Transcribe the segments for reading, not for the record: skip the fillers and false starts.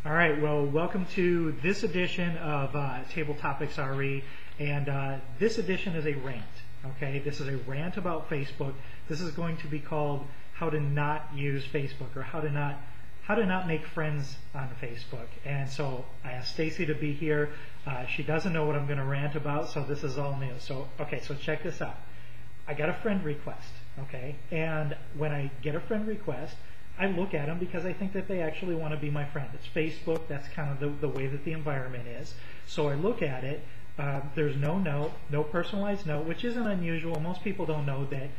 All right, well, welcome to this edition of Table Topics RE, and this edition is a rant, okay? This is a rant about Facebook. This is going to be called How to Not Use Facebook, or How to Not Make Friends on Facebook. And so I asked Stacy to be here. She doesn't know what I'm going to rant about, so this is all new. So check this out. I got a friend request, okay? And when I get a friend request, I look at them because I think that they actually want to be my friend. It's Facebook. That's kind of the way that the environment is. So I look at it. There's no note, no personalized note, which isn't unusual. Most people don't know that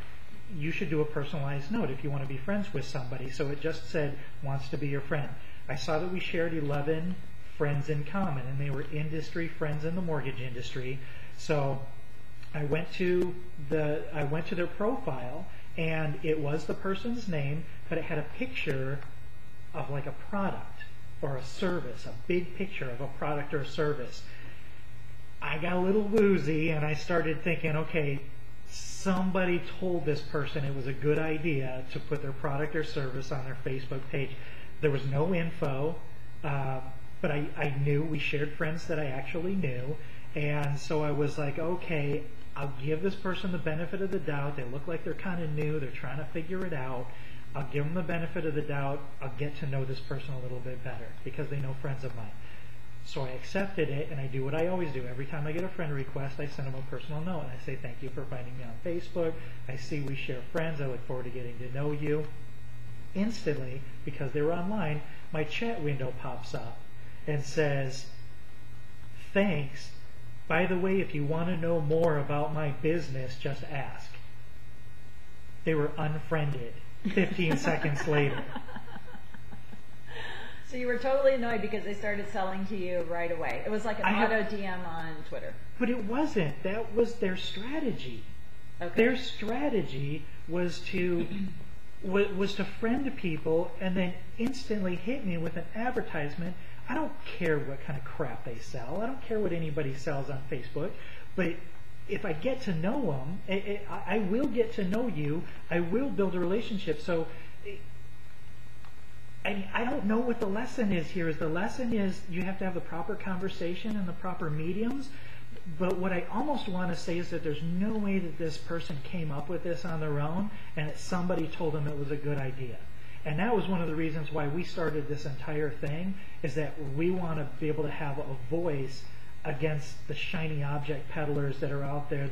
you should do a personalized note if you want to be friends with somebody. So it just said, wants to be your friend. I saw that we shared 11 friends in common, and they were industry friends in the mortgage industry. So I went to their profile, and it was the person's name, but it had a picture of like a product or a service, a big picture of a product or a service. I got a little woozy, and I started thinking, okay, somebody told this person it was a good idea to put their product or service on their Facebook page. There was no info, but I knew we shared friends that I actually knew, and so I was like, okay, I'll give this person the benefit of the doubt. They look like they're kind of new. They're trying to figure it out. I'll give them the benefit of the doubt. I'll get to know this person a little bit better because they know friends of mine. So I accepted it, and I do what I always do. Every time I get a friend request, I send them a personal note, and I say, thank you for finding me on Facebook. I see we share friends. I look forward to getting to know you. Instantly, because they were online, my chat window pops up and says, thanks. By the way, if you want to know more about my business, just ask. They were unfriended 15 seconds later. So you were totally annoyed because they started selling to you right away. It was like an auto DM on Twitter. But it wasn't. That was their strategy. Okay. Their strategy was to friend people and then instantly hit me with an advertisement. I don't care what kind of crap they sell. I don't care what anybody sells on Facebook. But if I get to know them, I will get to know you. I will build a relationship. So I don't know what the lesson is here. The lesson is you have to have the proper conversation and the proper mediums. But what I almost want to say is that there's no way that this person came up with this on their own and that somebody told them it was a good idea. And that was one of the reasons why we started this entire thing, is that we want to be able to have a voice against the shiny object peddlers that are out there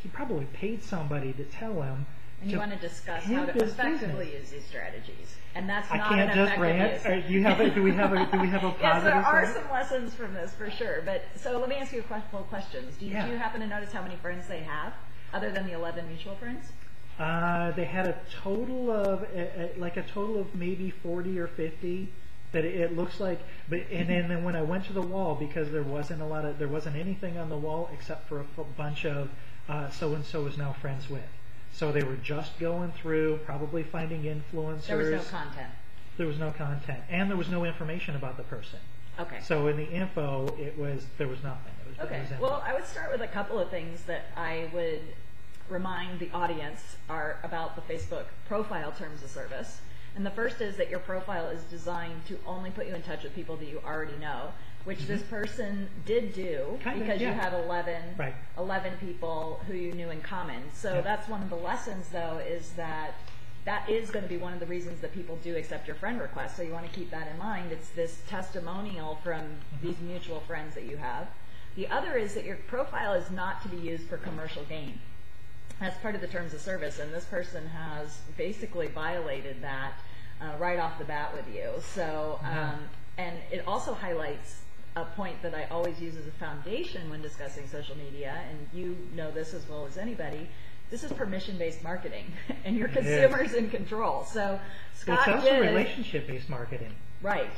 he probably paid somebody to tell him. And you want to discuss how to effectively use these strategies. And that's not an effective use. Do we have a positive? Yes, there are some lessons from this for sure. But so let me ask you a couple of questions. Do you happen to notice how many friends they have, other than the 11 mutual friends? They had a total of maybe 40 or 50 that it looks like. But and then when I went to the wall, because there wasn't anything on the wall except for a bunch of so and so is now friends with. So they were just going through, probably finding influencers. There was no content. There was no content, and there was no information about the person. Okay. So in the info, there was nothing. Okay. Well, I would start with a couple of things that I would remind the audience are about the Facebook profile terms of service. And the first is that your profile is designed to only put you in touch with people that you already know, which this person did do because you had 11 people who you knew in common. So that's one of the lessons, though, is that is going to be one of the reasons that people do accept your friend request. So you want to keep that in mind. It's this testimonial from these mutual friends that you have. The other is that your profile is not to be used for commercial gain. That's part of the terms of service, and this person has basically violated that right off the bat with you. So, and it also highlights a point that I always use as a foundation when discussing social media, and you know this as well as anybody. This is permission-based marketing, and your consumer's in control. So, Scott, it's also relationship-based marketing, right?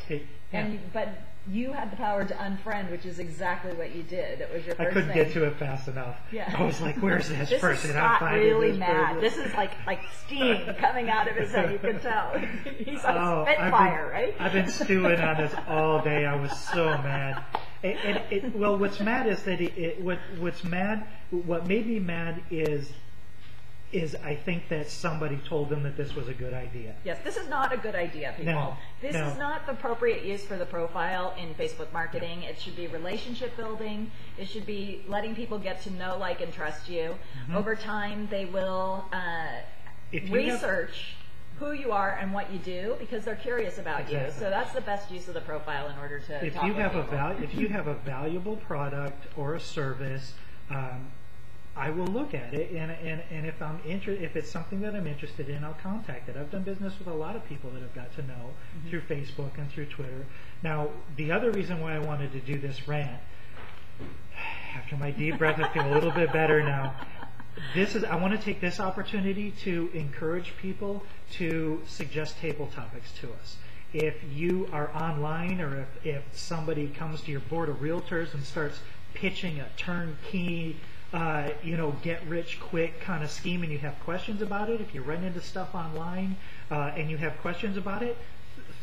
But you had the power to unfriend, which is exactly what you did. It was your first I couldn't thing. get to it fast enough. Yeah. I was like, "Where's this person?" Is Scott really mad. This is like steam coming out of his head. You can tell he's on Spitfire, right? I've been stewing on this all day. I was so mad. Well, what's mad is that what made me mad is is I think that somebody told them that this was a good idea. Yes, this is not a good idea, people. No, This no. is not the appropriate use for the profile in Facebook marketing. It should be relationship building. It should be letting people get to know, like, and trust you. Over time, they will If you research who you are and what you do because they're curious about you. Exactly. So that's the best use of the profile in order to If talk you with have people. if you have a valuable product or a service, I will look at it, and if if it's something that I'm interested in, I'll contact it. I've done business with a lot of people that I've got to know through Facebook and through Twitter. Now, the other reason why I wanted to do this rant, after my deep breath, I feel a little bit better now. I want to take this opportunity to encourage people to suggest table topics to us. If you are online, or if somebody comes to your board of realtors and starts pitching a turnkey, get rich quick kind of scheme, and you have questions about it, if you run into stuff online and you have questions about it,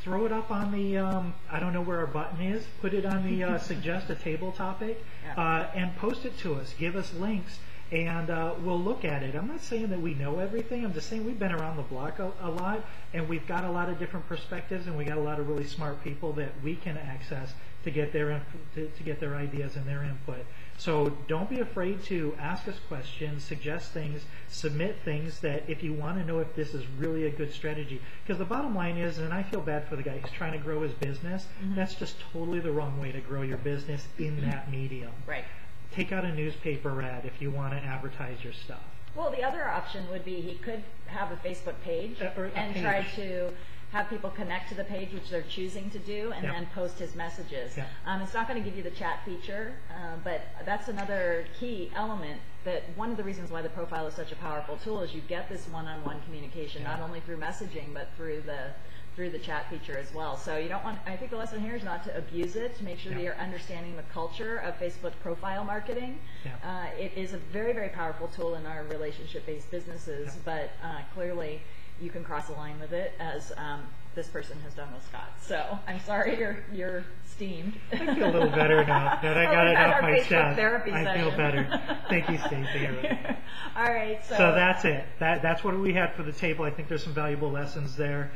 throw it up on the, I don't know where our button is, put it on the suggest a table topic, and post it to us. Give us links, and we'll look at it. I'm not saying that we know everything. I'm just saying we've been around the block a lot, and we've got a lot of different perspectives, and we got a lot of really smart people that we can access to get their to get their ideas and their input. So don't be afraid to ask us questions, suggest things, submit things that if you want to know if this is really a good strategy. Because the bottom line is, and I feel bad for the guy who's trying to grow his business, that's just totally the wrong way to grow your business in that medium. Right. Take out a newspaper ad if you want to advertise your stuff. Well, the other option would be he could have a Facebook page Or a and page. try to have people connect to the page, which they're choosing to do, and Yeah. then post his messages. Yeah. It's not going to give you the chat feature, but that's another key element. That one of the reasons why the profile is such a powerful tool is you get this one-on-one communication, not only through messaging but through the chat feature as well. So you don't want. I think the lesson here is not to abuse it. To make sure that you're understanding the culture of Facebook profile marketing. Yeah. It is a very, very powerful tool in our relationship-based businesses, but clearly you can cross a line with it, as this person has done with Scott. So I'm sorry you're steamed. I feel a little better now that I got we've it had off our my Facebook chest. therapy I feel session. better. Thank you, Stacey. All right. So that's it. That's what we had for the table. I think there's some valuable lessons there.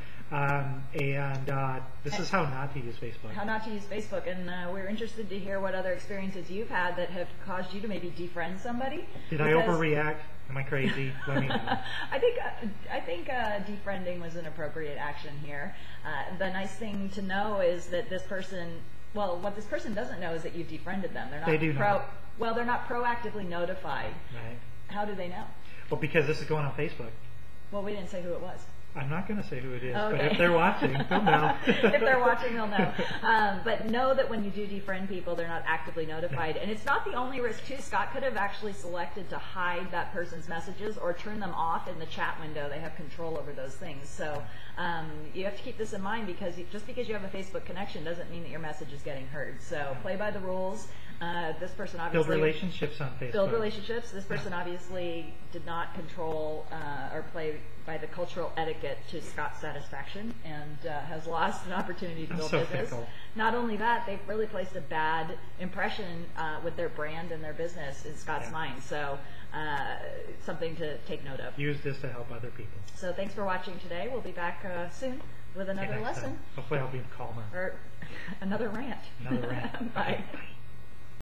This is how not to use Facebook. How not to use Facebook, and we're interested to hear what other experiences you've had that have caused you to maybe defriend somebody. Did I overreact? Am I crazy? Let me know. I think defriending was an appropriate action here. The nice thing to know is that this person, well, what this person doesn't know is that you defriended them. They're not They do know. Well, they're not proactively notified. Right. How do they know? Well, because this is going on Facebook. Well, we didn't say who it was. I'm not going to say who it is, but Okay. if they're watching, they'll know. If they're watching, they'll know. But know that when you do defriend people, they're not actively notified. And it's not the only risk, too. Scott could have actually selected to hide that person's messages or turn them off in the chat window. They have control over those things. So you have to keep this in mind, because just because you have a Facebook connection doesn't mean that your message is getting heard. So play by the rules. This person obviously Build relationships on Facebook. Build relationships. This person obviously did not control or play by the cultural etiquette to Scott's satisfaction, and has lost an opportunity to I'm build so business. fickle. Not only that, they've really placed a bad impression with their brand and their business in Scott's mind. So something to take note of. Use this to help other people. So thanks for watching today. We'll be back soon with another Next lesson time. Hopefully I'll be calmer. or another rant. Another rant. Bye. Okay.